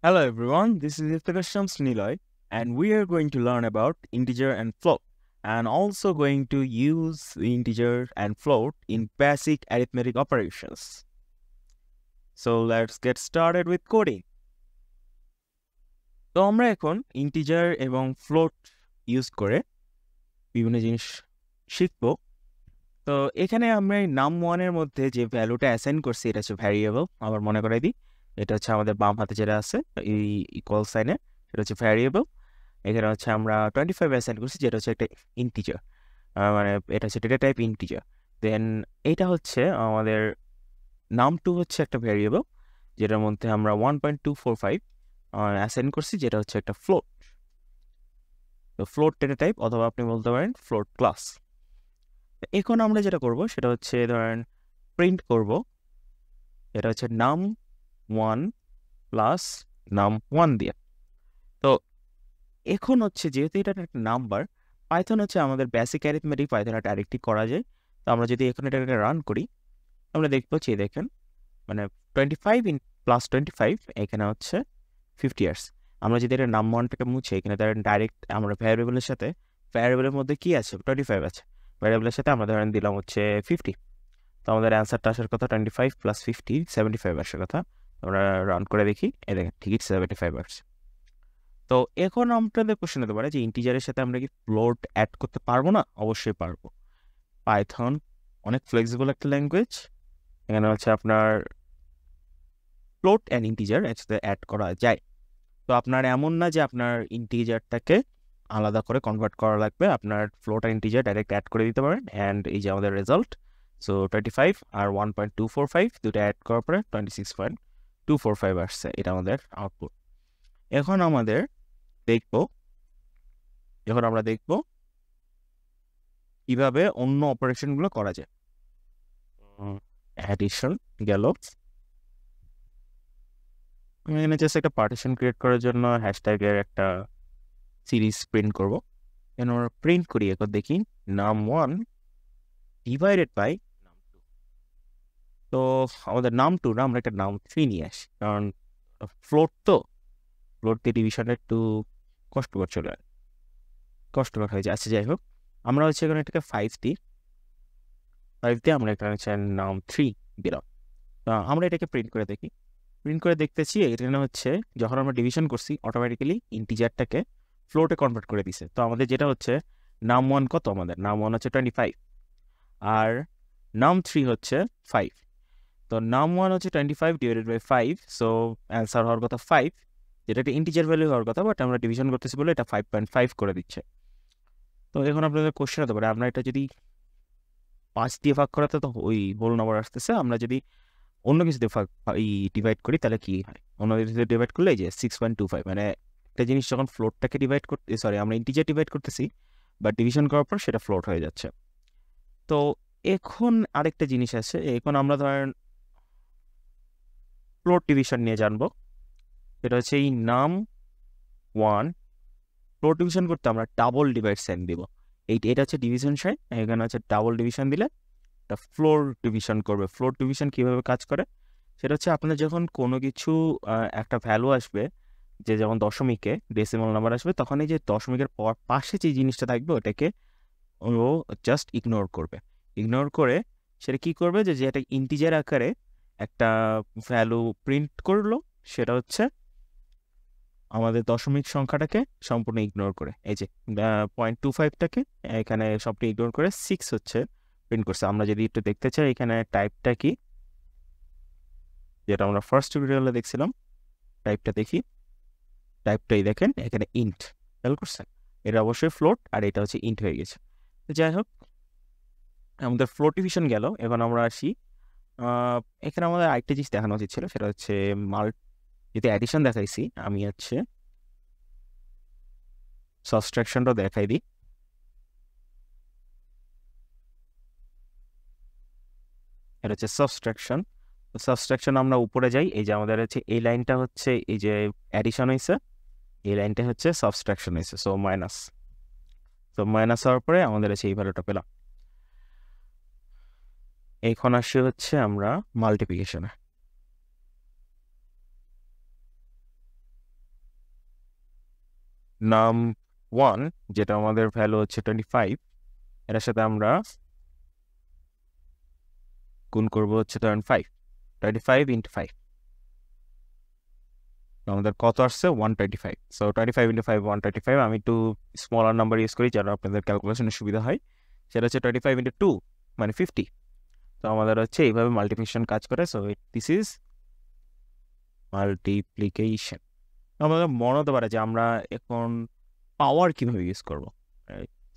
Hello everyone, this is Iftikhar Niloy and we are going to learn about integer and float and also going to use the integer and float in basic arithmetic operations. So let's get started with coding. তো আমরা এখন integer এবং float use করে বিভিন্ন জিনিস শিখব। তো এখানে আমরা num1 এর মধ্যে যে ভ্যালুটা অ্যাসাইন করছি এটা হচ্ছে ভ্যারিয়েবল। আবার মনে করাই দিই, এটা হচ্ছে আমাদের বাম হাতে যেটা আছে এই ইকুয়াল সাইনে, সেটা হচ্ছে ভ্যারিয়েবল। এখানে হচ্ছে আমরা 25 অ্যাসাইন করছি, যেটা হচ্ছে একটা ইন্টিজার, মানে এটা হচ্ছে ডেটা টাইপ ইন্টিজার। দেন এইটা হচ্ছে আমাদের num2 হচ্ছে একটা ভ্যারিয়েবল, যেটার মধ্যে আমরা 1.245 অ্যাসাইন করছি, যেটা হচ্ছে একটা ফ্লোট। তো ফ্লোট ডেটা টাইপ, অথবা আপনি বলতে পারেন ফ্লোট ক্লাস। এখন আমরা যেটা করব সেটা হচ্ছে ধরেন প্রিন্ট করব, এটা হচ্ছে num1 প্লাস num1 দিয়ে। তো এখন হচ্ছে যেহেতু এটা একটা নাম্বার, পাইথন হচ্ছে আমাদের বেসিক অ্যারিথমেটিক, পাইথন এটা আরেকটি করা যায়। তো আমরা যদি এখন এটাকে রান করি, আমরা দেখবো যে দেখেন মানে 25 ইন প্লাস 25 এখানে হচ্ছে 50 ইয়ার্স। আমরা যদি এটা num1টাকে মুছে, এখানে ধরেন ডাইরেক্ট আমরা ভ্যারিয়েবলের সাথে, ভ্যারিয়েবলের মধ্যে কি আছে 25 আছে, ভ্যারিয়েবলের সাথে আমরা ধরেন দিলাম হচ্ছে 50। তো আমাদের অ্যান্সারটা আসার কথা 25 প্লাস 50 75 আসার কথা। আমরা রান করে দেখি, এই দেখেন ঠিকই 75 আসছে। তো এখন আপনাদের কোশ্চেন হতে পারে যে ইন্টিজারের সাথে আমরা কি ফ্লোট অ্যাড করতে পারবো না? অবশ্যই পারবো। পাইথন অনেক ফ্লেক্সিবল একটা ল্যাঙ্গুয়েজ। এখানে হচ্ছে আপনার ফ্লোট অ্যান্ড ইন্টিজার একসাথে অ্যাড করা যায়। তো আপনার এমন না যে আপনার ইন্টিজারটাকে আলাদা করে কনভার্ট করা লাগবে, আপনার ফ্লোট আর ইন্টিজার ডাইরেক্ট অ্যাড করে দিতে পারেন। অ্যান্ড এই যে আমাদের রেজাল্ট, সো 25 আর 1.245 দুটো অ্যাড করার পরে 26.245 আসছে, এটা আমাদের আউটপুট। এখন আমরা দেখব কিভাবে অন্য অপারেশনগুলো করা যায়। অ্যাডিশন গেল, আমি এখানে জাস্ট একটা পার্টিশন ক্রিয়েট করার জন্য হ্যাশট্যাগের একটা সিরিজ প্রিন্ট করব। এখন আমরা প্রিন্ট করি, এখন দেখি num1 ডিভাইডেড বাই num2। তো আমাদের num2 না, আমরা একটা num3 নিয়ে আসি, কারণ ফ্লোট দিয়ে ডিভিশনটা একটু কষ্টকর হয়ে যায়। আচ্ছা যাই হোক, আমরা হচ্ছে এখানে এটাকে 5 দিয়ে আমরা এখানে হচ্ছে num3 দিলাম। আমরা এটাকে প্রিন্ট করে দেখতেছি এখানে হচ্ছে যখন আমরা ডিভিশন করছি অটোমেটিক্যালি ইন্টিজারটাকে ফ্লোটে কনভার্ট করে দিছে। তো আমাদের যেটা হচ্ছে num1 কত, আমাদের num1 হচ্ছে 25 আর num3 হচ্ছে 5। তো num1 হচ্ছে 25 ডিভাইডেড বাই 5, সো অ্যান্সার হওয়ার কথা 5, যেটা একটা ইন্টিজার ভ্যালু হওয়ার কথা, বাট আমরা ডিভিশন করতেছি বলে এটা 5.5 করে দিচ্ছে। তো এখন আপনাদের কোশ্চেন হতে পারে, আমরা এটা যদি 5 দিয়ে ভাগ করাতে তো ওই হোল নাম্বার আসতেছে, আমরা যদি অন্য কিছুতে ডিভাইড করি তাহলে কি হয়? অন্য কিছুতে ডিভাইড করলে এই যে 6.25, মানে একটা জিনিস যখন ফ্লোটটাকে ডিভাইড করতে, সরি আমরা ইন্টিজার ডিভাইড করতেছি, বাট ডিভিশন করার পর সেটা ফ্লোট হয়ে যাচ্ছে। তো এখন আরেকটা জিনিস আছে, এখন আমরা ধরেন ফ্লোট ডিভিশন নিয়ে জানবো। এটা হচ্ছে এই num1 ফ্লোট ডিভিশন করতে আমরা ডাবল ডিভাইড সাইন দিব। এটা হচ্ছে ডিভিশন সাইন, এখানে হচ্ছে ডাবল ডিভিশন দিলে এটা ফ্লোর ডিভিশন করবে। ফ্লোর ডিভিশন কিভাবে কাজ করে সেটা হচ্ছে, আপনার যখন কোনো কিছু একটা ভ্যালু আসবে, যে যেমন দশমিকে ডেসিমাল নাম্বার আসবে, তখন এই যে দশমিকের পাশে যে জিনিসটা থাকবে ওটাকে ও জাস্ট ইগনোর করে সেটা কি করবে, যে একটা ইন্টিজার আকারে একটা ভ্যালু প্রিন্ট করলো, সেটা হচ্ছে আমাদের দশমিক সংখ্যাটাকে সম্পূর্ণ ইগনোর করে, এই যে 0.25টাকে এখানে সবটা ইগনোর করে 6 হচ্ছে প্রিন্ট করছে। আমরা যদি একটু দেখতে চাই এখানে টাইপটা কি, যেটা আমরা ফার্স্ট টিউটোরিয়ালে দেখছিলাম, টাইপটা দেখি, টাইপটাই দেখেন এখানে ইন্ট, খেয়াল করছেন? এটা অবশ্যই ফ্লোট আর এটা হচ্ছে ইন্ট হয়ে গেছে। তো যাই হোক, আমাদের ফ্লোট ডিভিশন গেল। এখন আমরা আসি, এখানে আমাদের আরেকটা জিনিস দেখানো উচিত ছিল, সেটা হচ্ছে যদি অ্যাডিশন দেখাইছি, আমি হচ্ছে সাবট্রাকশনটা দেখাই দিই। এটা হচ্ছে সাবট্রাকশন আমরা উপরে যাই, এই যে আমাদের হচ্ছে এই লাইনটা হচ্ছে এই যে অ্যাডিশন হয়েছে, এই লাইনটা হচ্ছে সাবট্রাকশন হয়েছে, সো মাইনাস হওয়ার পরে আমাদের হচ্ছে এই ভ্যালুটা পেলাম। এখন আসি হচ্ছে আমরা মাল্টিপ্লিকেশনে। নাম 1 যেটা আমাদের ভ্যালু হচ্ছে 25, এটার সাথে আমরা গুণ করবো হচ্ছে 25 ইন্টু 5, আমাদের কত আসছে 125। So 25 into 5 125। আমি একটু স্মলার নাম্বার ইউজ করি যেন আপনাদের ক্যালকুলেশনের সুবিধা হয়। সেটা হচ্ছে 25 ইন্টু 2 মানে 50। তো আমাদের হচ্ছে এইভাবে মাল্টিপ্লিকেশন কাজ করে। So this is multiplication. আমাদের মনে হতে পারে যে আমরা এখন পাওয়ার কিভাবে ইউজ করবো,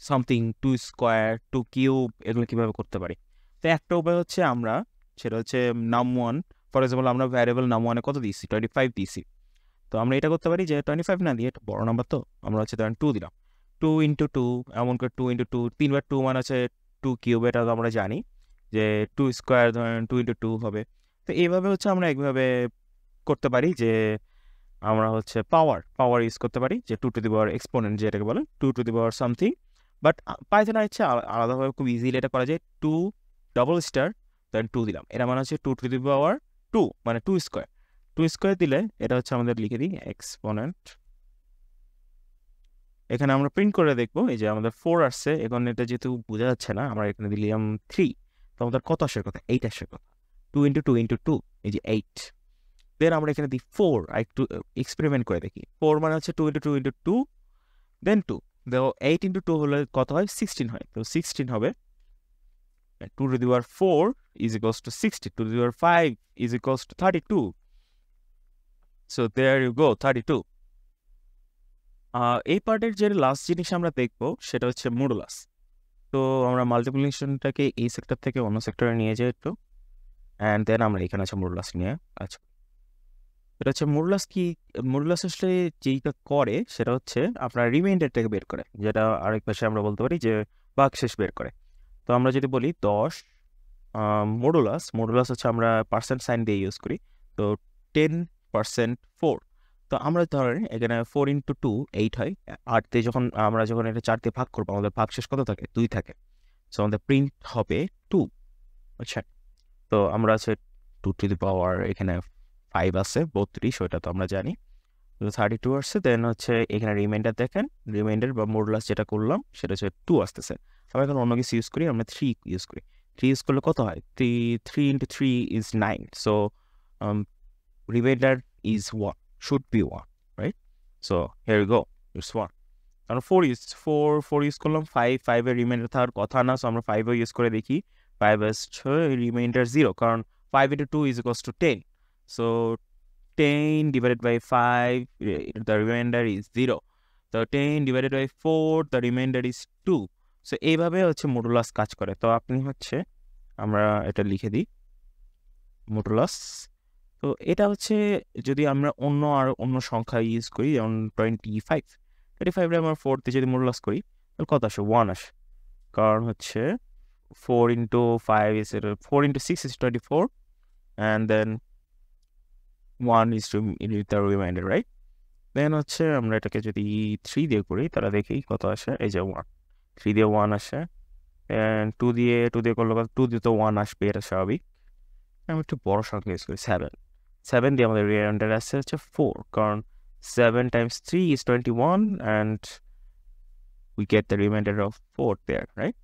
something to square to cube এগুলো কিভাবে করতে পারি। তো একটা উপায় হচ্ছে আমরা, সেটা হচ্ছে নাম 1, ফর এক্সাম্পল আমরা ভ্যারিয়েবল নাম 1 কত দিয়েছি 25 দিয়েছি। তো আমরা এটা করতে পারি যে 25 না দিয়ে, একটা বড় নাম্বার তো আমরা হচ্ছে ধরেন 2 দিলাম, 2 ইন্টু 2, এমন করে 2 ইন্টু 2, 3 বার 2 মানে হচ্ছে 2 কিউব, এটা তো আমরা জানি যে 2 স্কোয়ার ধরেন 2 ইন্টু 2 হবে। তো এইভাবে হচ্ছে আমরা এইভাবে করতে পারি যে আমরা হচ্ছে পাওয়ার ইউজ করতে পারি, যে 2 টু দি পাওয়ার এক্সপোনেন্ট যেটাকে বলে 2 to the power something. But পাইথনে হচ্ছে আলাদাভাবে খুব ইজিলি এটা করা যায়, 2 ডবল স্টার দেন 2 দিলাম, এটা মানে হচ্ছে 2 টু দি পাওয়ার 2 মানে 2 স্কোয়ার। 2 স্কোয়ার দিলে এটা হচ্ছে আমাদের লিখে দিই এক্সপোনেন্ট। এখানে আমরা প্রিন্ট করে দেখবো, এই যে আমাদের 4 আসছে, এখন এটা যেহেতু বোঝা যাচ্ছে না, আমরা এখানে দিলাম 3, তো আমাদের কত আসার কথা 8 আসার কথা, 2 ইন্টু 2 ইন্টু 2, এই যে 8। দেন আমরা এখানে দিই 4, আর একটু এক্সপেরিমেন্ট করে দেখি, 4 মানে হচ্ছে 2 ইন্টু 2 ইন্টু 2 দেন 2, দেখো 8 ইন্টু 2 হলে কত হয় 16 হয়, তো 16 হবে। 2 to the power 4 is equals to 60, 2 to the power 5 is equals to 32, so there you go 32। এই পার্টের যে লাস্ট জিনিস আমরা দেখবো সেটা হচ্ছে মডুলাস। তো আমরা মাল্টিপ্লিকেশনটাকে এই সেক্টর থেকে অন্য সেক্টরে নিয়ে যাই একটু, অ্যান্ড দেন আমরা এখানে আছে মডুলাস নিয়ে কাজ করি। এটা হচ্ছে মডুলাস কি, মডুলাস আসলে যেইটা করে সেটা হচ্ছে আপনার রিমাইন্ডারটাকে বের করে, যেটা আরেক পাশে আমরা বলতে পারি যে ভাগশেষ বের করে। তো আমরা যদি বলি 10 মডুলাস হচ্ছে আমরা পার্সেন্ট সাইন দিয়ে ইউজ করি, তো 10% 4। তো আমরা ধরেন এখানে 4 ইন্টু 2 8 হয়, 8 দিয়ে আমরা যখন এটা 4 দিয়ে ভাগ করবো আমাদের ভাগশেষ কত থাকে 2 থাকে, সো আমাদের প্রিন্ট হবে 2। আচ্ছা, তো আমরা আছে 2 টু দি পাওয়ার এখানে 5 আছে 32, ওইটা তো আমরা জানি, তো 32 আসছে। দেন হচ্ছে এখানে রিমাইন্ডার দেখেন, রিমাইন্ডার বা মডুলাস যেটা করলাম সেটা হচ্ছে 2 আসতেছে। আমরা এখন অন্য কিছু ইউজ করি, আমরা 3 ইউজ করি। 3 ইউজ করলে কত হয়, 3 into 3 is 9, so remainder is 1, should be 1, right? So here you go, it's 1। কারণ 4 ইউজ করলাম, 5 এর রিমাইন্ডার থাকার কথা না, সো আমরা 5 ইউজ করে দেখি, 5 আসছে রিমাইন্ডার 0, কারণ 5 into 2 is equals two 10, so 10 divided by 5, the remainder is 0. So 10 divided by 4, the remainder is 2. So এইভাবে হচ্ছে মডুলাস কাজ করে। তো আপনি হচ্ছে আমরা এটা লিখে দিই মডুলাস। তো এটা হচ্ছে যদি আমরা অন্য সংখ্যা ইউজ করি, যেমন 25 রে আমরা 4 দিয়ে যদি মডুলাস করি তাহলে কত আসে 1 আসে, কারণ হচ্ছে 4 into 5 is 4 into 6 is 24, and then 1 is the remainder, right? দেন হচ্ছে আমরা এটাকে যদি 3 দিয়ে করি তাহলে দেখি কত আসে, এই যে 1, 3 দিয়ে 1 আসে, অ্যান্ড 2 দিয়ে করলে 2 দিয়ে তো 1 আসবে, এটা স্বাভাবিক। আমি একটু বড় সংখ্যা ইউজ করি 7 দিয়ে আমাদের রিমাইন্ডার আসছে হচ্ছে 4, কারণ 7 times 3 is 21, and we get the remainder of 4 there, right?